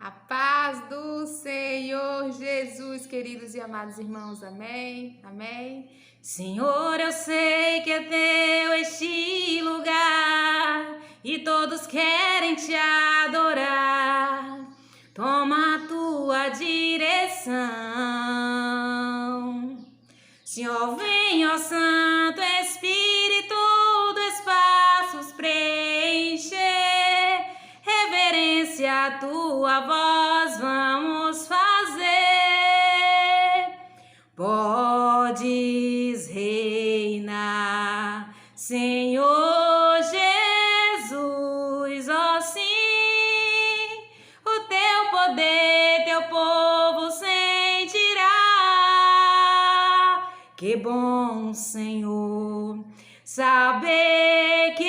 A paz do Senhor Jesus, queridos e amados irmãos, amém, amém. Senhor, eu sei que é teu este lugar e todos querem te adorar. Toma a tua direção. Senhor, vem, ó Santo Espírito, do espaços preencher. Reverência a tua voz vamos fazer. Podes reinar, Senhor Jesus, ó sim, o teu poder, teu povo sentirá. Que bom, Senhor, saber que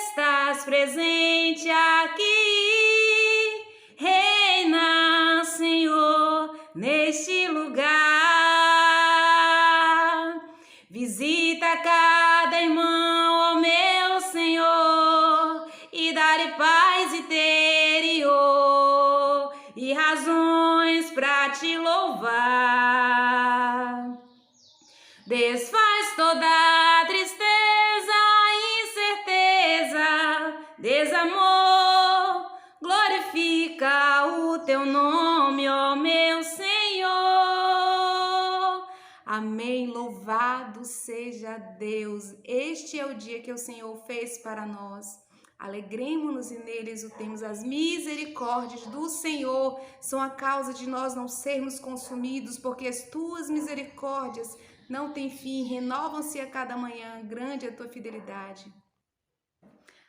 estás presente aqui. Reina, Senhor, neste lugar. Visita cada irmão, ó meu Senhor, e dá-lhe paz interior e razões para te louvar. Desfaz toda tristeza, incerteza, desamor. Glorifica o teu nome, ó meu Senhor. Amém, louvado seja Deus. Este é o dia que o Senhor fez para nós. Alegremos-nos e nele exultemos. As misericórdias do Senhor são a causa de nós não sermos consumidos, porque as tuas misericórdias não têm fim, renovam-se a cada manhã, grande é a tua fidelidade.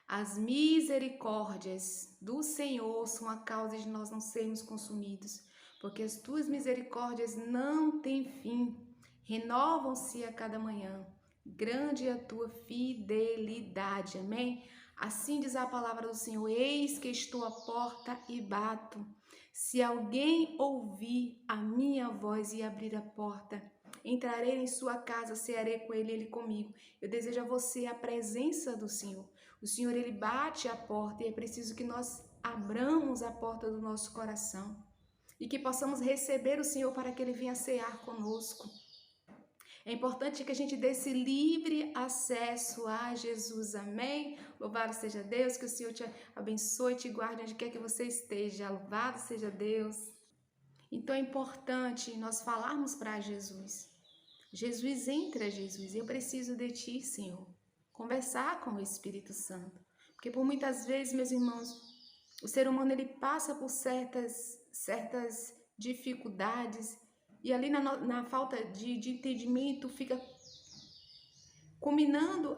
As misericórdias do Senhor são a causa de nós não sermos consumidos, porque as tuas misericórdias não têm fim, renovam-se a cada manhã, grande é a tua fidelidade, amém? Assim diz a palavra do Senhor: eis que estou à porta e bato. Se alguém ouvir a minha voz e abrir a porta, entrarei em sua casa, cearei com ele comigo. Eu desejo a você a presença do Senhor. O Senhor, ele bate a porta e é preciso que nós abramos a porta do nosso coração e que possamos receber o Senhor para que ele venha cear conosco. É importante que a gente dê esse livre acesso a Jesus, amém? Louvado seja Deus, que o Senhor te abençoe, te guarde onde quer que você esteja. Louvado seja Deus. Então é importante nós falarmos para Jesus. Jesus, entra, Jesus, eu preciso de ti, Senhor. Conversar com o Espírito Santo. Porque por muitas vezes, meus irmãos, o ser humano ele passa por certas dificuldades e ali na falta de entendimento fica culminando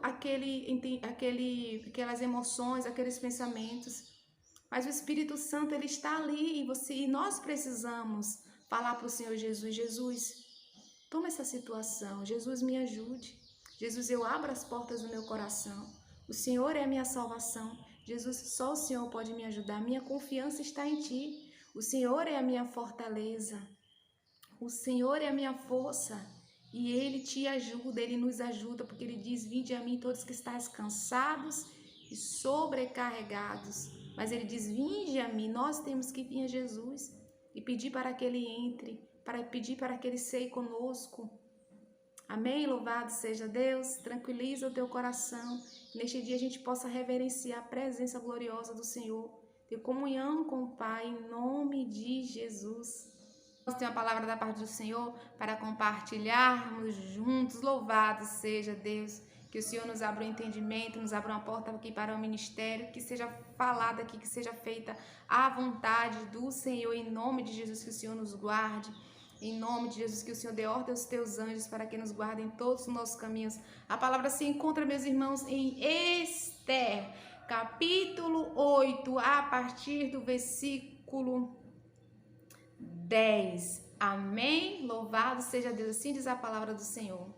aquelas emoções, aqueles pensamentos. Mas o Espírito Santo ele está ali e nós precisamos falar para o Senhor Jesus: Jesus, toma essa situação, Jesus, me ajude. Jesus, eu abro as portas do meu coração. O Senhor é a minha salvação. Jesus, só o Senhor pode me ajudar. Minha confiança está em ti. O Senhor é a minha fortaleza. O Senhor é a minha força. E Ele te ajuda, Ele nos ajuda, porque Ele diz: vinde a mim todos que estáis cansados e sobrecarregados. Mas Ele diz: vinde a mim. Nós temos que vir a Jesus e pedir para que Ele entre, para pedir para que Ele ceie conosco. Amém? Louvado seja Deus. Tranquiliza o teu coração. Neste dia a gente possa reverenciar a presença gloriosa do Senhor, ter comunhão com o Pai, em nome de Jesus. Nós temos a palavra da parte do Senhor para compartilharmos juntos. Louvado seja Deus. Que o Senhor nos abra o entendimento, nos abra uma porta aqui para o ministério, que seja falada aqui, que seja feita à vontade do Senhor, em nome de Jesus, que o Senhor nos guarde. Em nome de Jesus, que o Senhor dê ordem aos teus anjos para que nos guardem em todos os nossos caminhos. A palavra se encontra, meus irmãos, em Ester, capítulo 8, a partir do versículo 10. Amém? Louvado seja Deus. Assim diz a palavra do Senhor.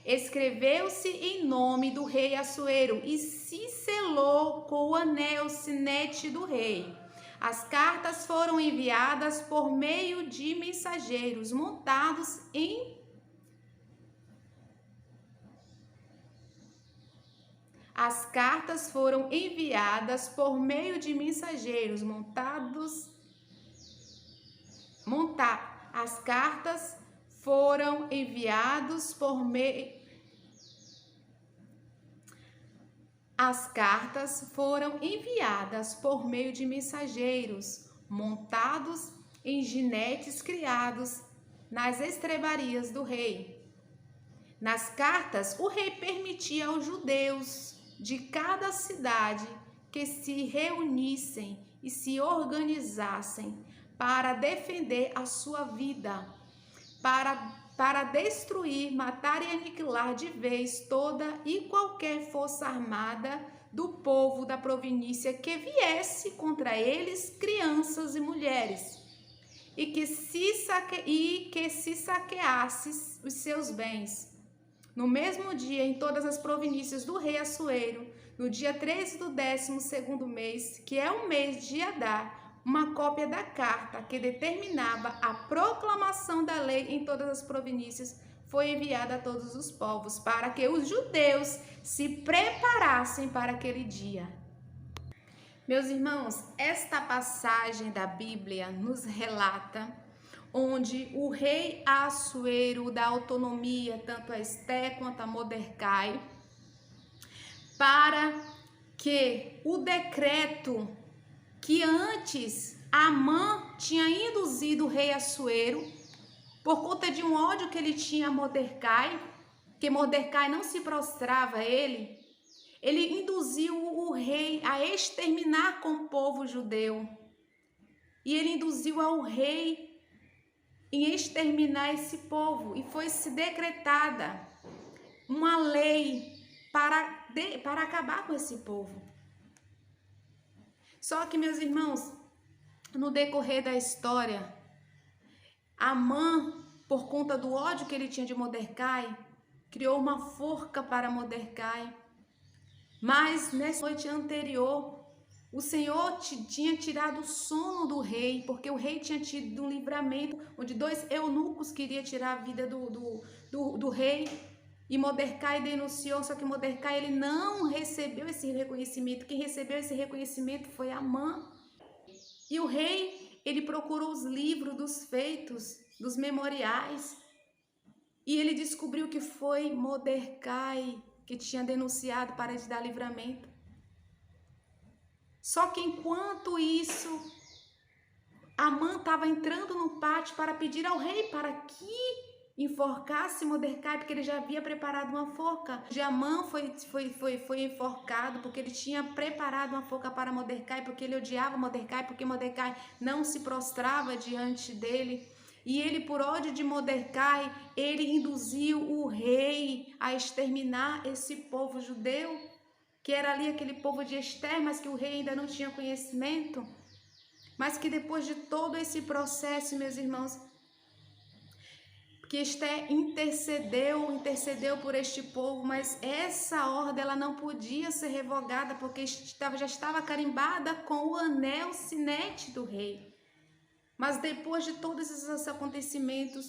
Escreveu-se em nome do rei Assuero e se selou com o anel sinete do rei. As cartas foram enviadas por meio de mensageiros montados em As cartas foram enviadas por meio de mensageiros montados montar. As cartas foram enviadas por meio de mensageiros montados em jinetes criados nas estrebarias do rei. Nas cartas, o rei permitia aos judeus de cada cidade que se reunissem e se organizassem para defender a sua vida, para destruir, matar e aniquilar de vez toda e qualquer força armada do povo da província que viesse contra eles, crianças e mulheres, e que se saqueasse os seus bens. No mesmo dia, em todas as províncias do rei Assuero, no dia 13 do 12º mês, que é o mês de Adar, uma cópia da carta que determinava a proclamação da lei em todas as províncias foi enviada a todos os povos, para que os judeus se preparassem para aquele dia. Meus irmãos, esta passagem da Bíblia nos relata onde o rei Assuero dá autonomia tanto a Esté quanto a Mordecai para que o decreto que antes Amã tinha induzido o rei Assuero por conta de um ódio que ele tinha a Mordecai, que Mordecai não se prostrava a ele induziu o rei a exterminar com o povo judeu. E ele induziu ao rei em exterminar esse povo, e foi-se decretada uma lei para acabar com esse povo. Só que, meus irmãos, no decorrer da história, Amã, por conta do ódio que ele tinha de Mordecai, criou uma forca para Mordecai. Mas nessa noite anterior, o Senhor tinha tirado o sono do rei, porque o rei tinha tido um livramento, onde 2 eunucos queriam tirar a vida do rei, e Mordecai denunciou, só que Mordecai ele não recebeu esse reconhecimento. Quem recebeu esse reconhecimento foi Amã. E o rei, ele procurou os livros dos feitos, dos memoriais, e ele descobriu que foi Mordecai que tinha denunciado para lhe dar livramento. Só que enquanto isso, Amã estava entrando no pátio para pedir ao rei para que enforcasse Mordecai, porque ele já havia preparado uma forca. Amã foi enforcado porque ele tinha preparado uma forca para Mordecai, porque ele odiava Mordecai, porque Mordecai não se prostrava diante dele. E ele, por ódio de Mordecai, ele induziu o rei a exterminar esse povo judeu, que era ali aquele povo de Ester, mas que o rei ainda não tinha conhecimento. Mas que depois de todo esse processo, meus irmãos, que Ester intercedeu por este povo, mas essa ordem ela não podia ser revogada, porque já estava carimbada com o anel sinete do rei. Mas depois de todos esses acontecimentos,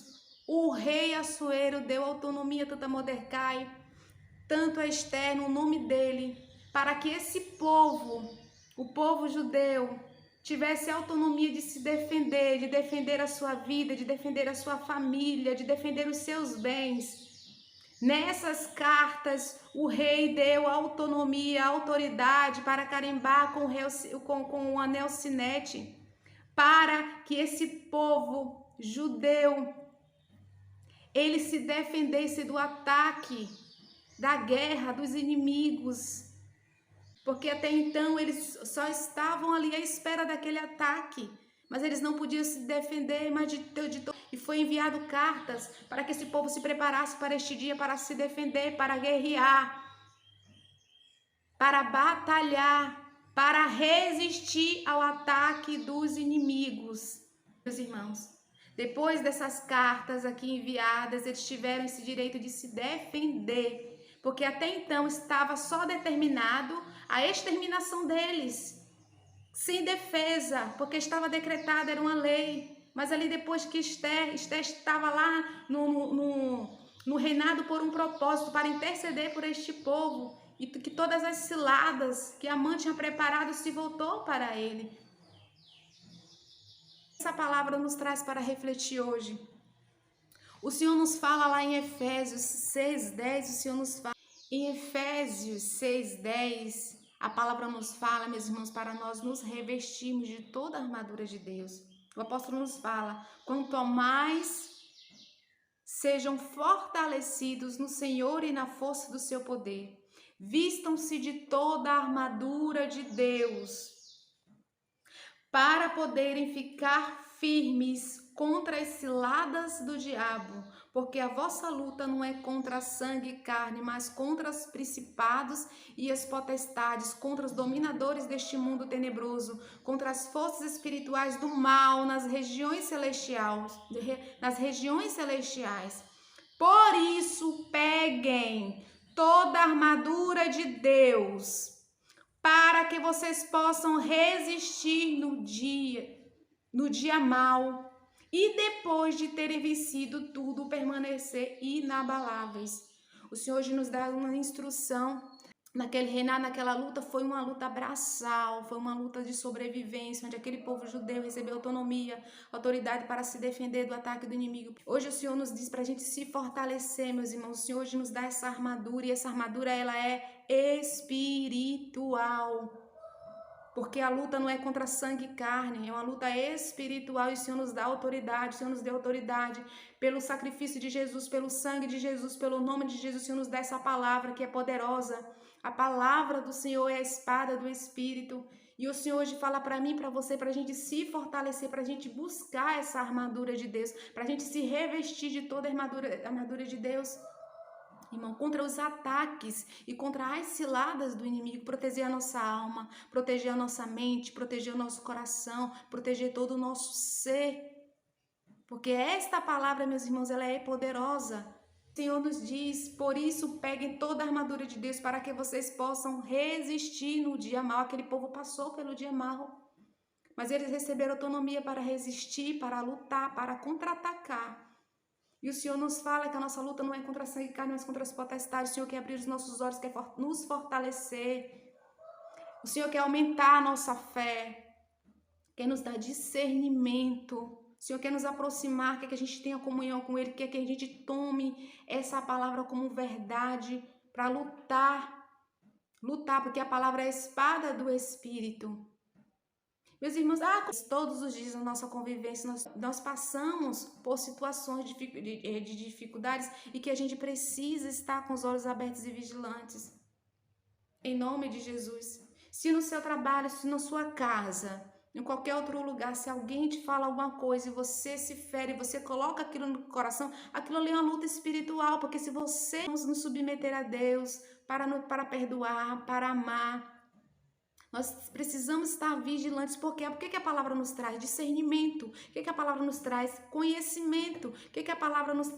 o rei Assuero deu autonomia tanto a Mordecai, tanto a Ester, no nome dele, para que esse povo, o povo judeu, tivesse autonomia de se defender, de defender a sua vida, de defender a sua família, de defender os seus bens. Nessas cartas, o rei deu autonomia, autoridade para carimbar com o anel sinete, para que esse povo judeu, ele se defendesse do ataque, da guerra, dos inimigos, porque até então eles só estavam ali à espera daquele ataque, mas eles não podiam se defender, e foi enviado cartas para que esse povo se preparasse para este dia, para se defender, para guerrear, para batalhar, para resistir ao ataque dos inimigos. Meus irmãos, depois dessas cartas aqui enviadas, eles tiveram esse direito de se defender, porque até então estava só determinado a exterminação deles, sem defesa, porque estava decretada, era uma lei. Mas ali depois que Ester estava lá no reinado por um propósito, para interceder por este povo, e que todas as ciladas que Amã tinha preparado se voltou para ele. essa palavra nos traz para refletir hoje? O Senhor nos fala lá em Efésios 6:10, o Senhor nos fala. Em Efésios 6:10, a palavra nos fala, meus irmãos, para nós nos revestirmos de toda a armadura de Deus. O apóstolo nos fala: quanto mais sejam fortalecidos no Senhor e na força do seu poder, vistam-se de toda a armadura de Deus, para poderem ficar firmes contra as ciladas do diabo, porque a vossa luta não é contra sangue e carne, mas contra os principados e as potestades, contra os dominadores deste mundo tenebroso, contra as forças espirituais do mal nas regiões celestiais. Por isso, peguem toda a armadura de Deus, para que vocês possam resistir no dia mau, e depois de terem vencido tudo, permanecer inabaláveis. O Senhor hoje nos dá uma instrução. Naquele reinado, naquela luta, foi uma luta braçal, foi uma luta de sobrevivência, onde aquele povo judeu recebeu autonomia, autoridade para se defender do ataque do inimigo. Hoje o Senhor nos diz para a gente se fortalecer, meus irmãos. O Senhor hoje nos dá essa armadura, e essa armadura ela é espiritual. Porque a luta não é contra sangue e carne, é uma luta espiritual, e o Senhor nos dá autoridade, o Senhor nos deu autoridade pelo sacrifício de Jesus, pelo sangue de Jesus, pelo nome de Jesus. O Senhor nos dá essa palavra que é poderosa. A palavra do Senhor é a espada do Espírito. E o Senhor hoje fala para mim, para você, para a gente se fortalecer, para a gente buscar essa armadura de Deus, para a gente se revestir de toda a armadura de Deus. Irmão, contra os ataques e contra as ciladas do inimigo, proteger a nossa alma, proteger a nossa mente, proteger o nosso coração, proteger todo o nosso ser. Porque esta palavra, meus irmãos, ela é poderosa. O Senhor nos diz: por isso peguem toda a armadura de Deus, para que vocês possam resistir no dia mau. Aquele povo passou pelo dia mau, mas eles receberam autonomia para resistir, para lutar, para contra-atacar. E o Senhor nos fala que a nossa luta não é contra sangue e carne, mas contra as potestades. O Senhor quer abrir os nossos olhos, quer nos fortalecer. O Senhor quer aumentar a nossa fé, quer nos dar discernimento. O Senhor quer nos aproximar, quer que a gente tenha comunhão com Ele, quer que a gente tome essa palavra como verdade para lutar. Lutar, porque a palavra é a espada do Espírito. Meus irmãos, todos os dias na nossa convivência, nós passamos por situações de dificuldades, e que a gente precisa estar com os olhos abertos e vigilantes. Em nome de Jesus. Se no seu trabalho, se na sua casa, em qualquer outro lugar, se alguém te fala alguma coisa e você se fere, você coloca aquilo no coração, aquilo ali é uma luta espiritual, porque se você nos submeter a Deus para perdoar, para amar, nós precisamos estar vigilantes. Por quê? Porque a palavra nos traz discernimento. O que a palavra nos traz? Conhecimento. O que a palavra nos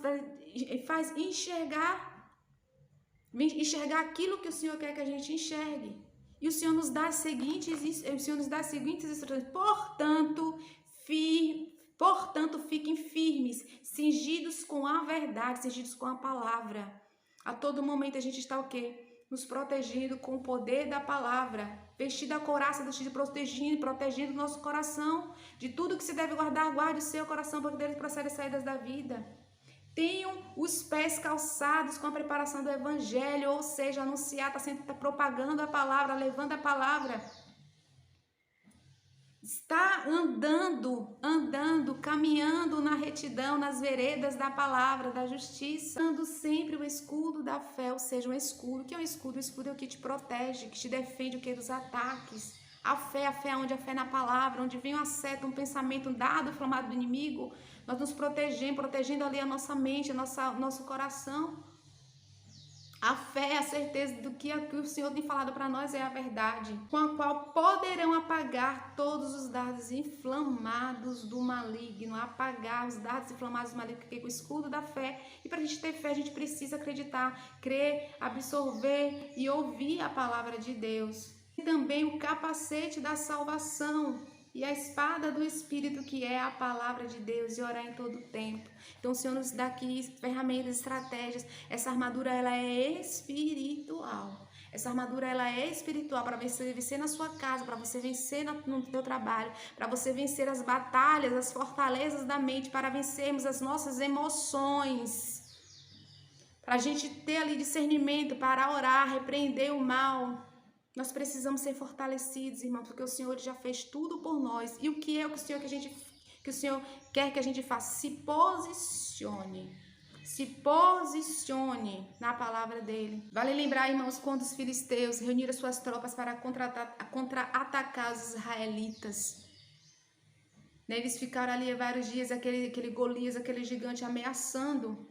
faz enxergar? Aquilo que o Senhor quer que a gente enxergue. E o Senhor nos dá as seguintes instruções. Portanto, fiquem firmes, cingidos com a verdade, cingidos com a palavra. A todo momento a gente está o quê? Nos protegendo com o poder da palavra, vestido a couraça, protegendo o nosso coração de tudo que se deve guardar. Guarde o seu coração, porque dele procede as saídas da vida. Tenham os pés calçados com a preparação do evangelho, ou seja, anunciar, está propagando a palavra, levando a palavra. Está andando, caminhando na retidão, nas veredas da palavra, da justiça, dando sempre o escudo da fé, ou seja, um escudo. O que é um escudo? O escudo é o que te protege, que te defende dos ataques. A fé é onde a fé na palavra, onde vem uma seta, um pensamento, um dardo inflamado do inimigo, nós nos protegendo ali a nossa mente, nosso coração. A fé é a certeza do que o Senhor tem falado para nós é a verdade, com a qual poderão apagar todos os dardos inflamados do maligno. Apagar os dardos inflamados do maligno, porque com o escudo da fé. E para a gente ter fé, a gente precisa acreditar, crer, absorver e ouvir a palavra de Deus. E também o capacete da salvação e a espada do Espírito, que é a palavra de Deus, e orar em todo o tempo. Então o Senhor nos dá aqui ferramentas, estratégias. Essa armadura ela é espiritual. Essa armadura, ela é espiritual para você vencer na sua casa, para você vencer no seu trabalho, para você vencer as batalhas, as fortalezas da mente, para vencermos as nossas emoções, para a gente ter ali discernimento, para orar, repreender o mal. Nós precisamos ser fortalecidos, irmãos, porque o Senhor já fez tudo por nós. E o que é o que o Senhor quer que a gente faça? Se posicione. Se posicione na palavra dele. Vale lembrar, irmãos, quando os filisteus reuniram suas tropas para contra-atacar os israelitas. Eles ficaram ali vários dias, aquele Golias, aquele gigante ameaçando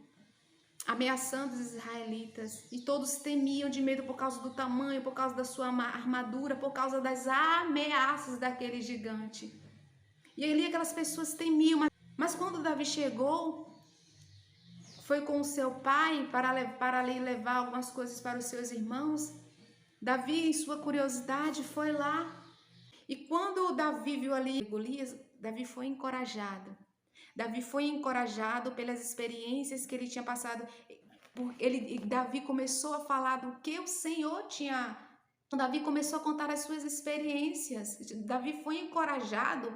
os israelitas, e todos temiam de medo por causa do tamanho, por causa da sua armadura, por causa das ameaças daquele gigante. E ali aquelas pessoas temiam, mas quando Davi chegou, foi com o seu pai para ali levar algumas coisas para os seus irmãos. Davi, em sua curiosidade, foi lá, e quando Davi viu ali Golias, Davi foi encorajado. Davi foi encorajado pelas experiências que ele tinha passado. Davi começou a falar do que o Senhor tinha. Davi começou a contar as suas experiências. Davi foi encorajado.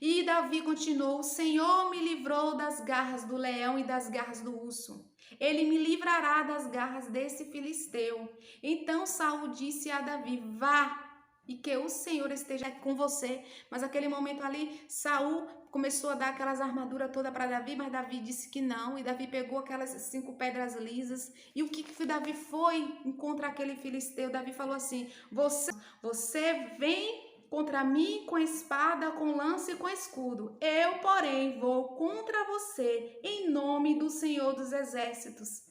E Davi continuou: o Senhor me livrou das garras do leão e das garras do urso. Ele me livrará das garras desse filisteu. Então Saul disse a Davi: vá, e que o Senhor esteja com você. Mas naquele momento ali, Saul começou a dar aquelas armaduras todas para Davi, mas Davi disse que não, e Davi pegou aquelas 5 pedras lisas, e o que Davi foi contra aquele filisteu? Davi falou assim: você vem contra mim com espada, com lança e com escudo. Eu, porém, vou contra você em nome do Senhor dos Exércitos,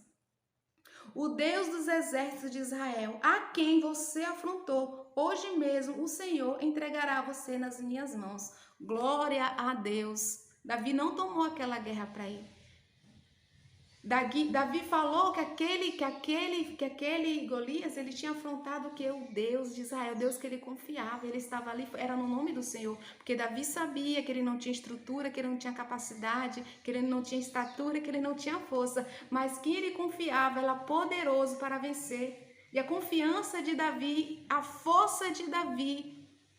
o Deus dos exércitos de Israel, a quem você afrontou. Hoje mesmo o Senhor entregará você nas minhas mãos. Glória a Deus. Davi não tomou aquela guerra para ele. Davi falou que aquele Golias, ele tinha afrontado o Deus de Israel, o Deus que ele confiava. Ele estava ali, era no nome do Senhor, porque Davi sabia que ele não tinha estrutura, que ele não tinha capacidade, que ele não tinha estatura, que ele não tinha força, mas que ele confiava era poderoso para vencer. E a confiança de Davi, a força de Davi,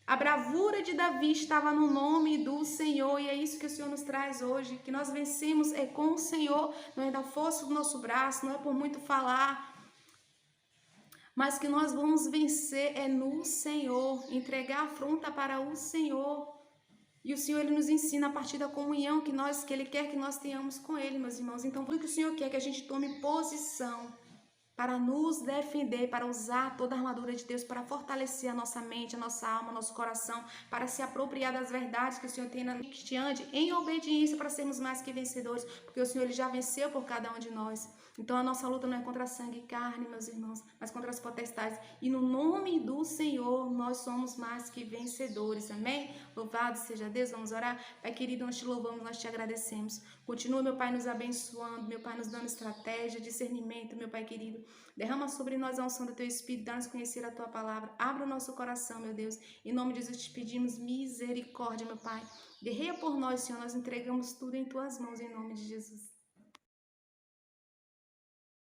a bravura de Davi estava no nome do Senhor, e é isso que o Senhor nos traz hoje, que nós vencemos é com o Senhor, não é da força do nosso braço, não é por muito falar, mas que nós vamos vencer é no Senhor, entregar a afronta para o Senhor. E o Senhor, ele nos ensina a partir da comunhão que Ele quer que nós tenhamos com Ele, meus irmãos. Então, tudo que o Senhor quer é que a gente tome posição para nos defender, para usar toda a armadura de Deus, para fortalecer a nossa mente, a nossa alma, o nosso coração, para se apropriar das verdades que o Senhor tem na gente, que ande em obediência para sermos mais que vencedores, porque o Senhor ele já venceu por cada um de nós. Então a nossa luta não é contra sangue e carne, meus irmãos, mas contra as potestades. E no nome do Senhor nós somos mais que vencedores, amém? Louvado seja Deus, vamos orar? Pai querido, nós te louvamos, nós te agradecemos. Continua, meu Pai, nos abençoando, meu Pai, nos dando estratégia, discernimento, meu Pai querido. Derrama sobre nós a unção do Teu Espírito, dá-nos conhecer a Tua palavra. Abra o nosso coração, meu Deus. Em nome de Jesus te pedimos misericórdia, meu Pai. Guerreia por nós, Senhor, nós entregamos tudo em Tuas mãos, em nome de Jesus.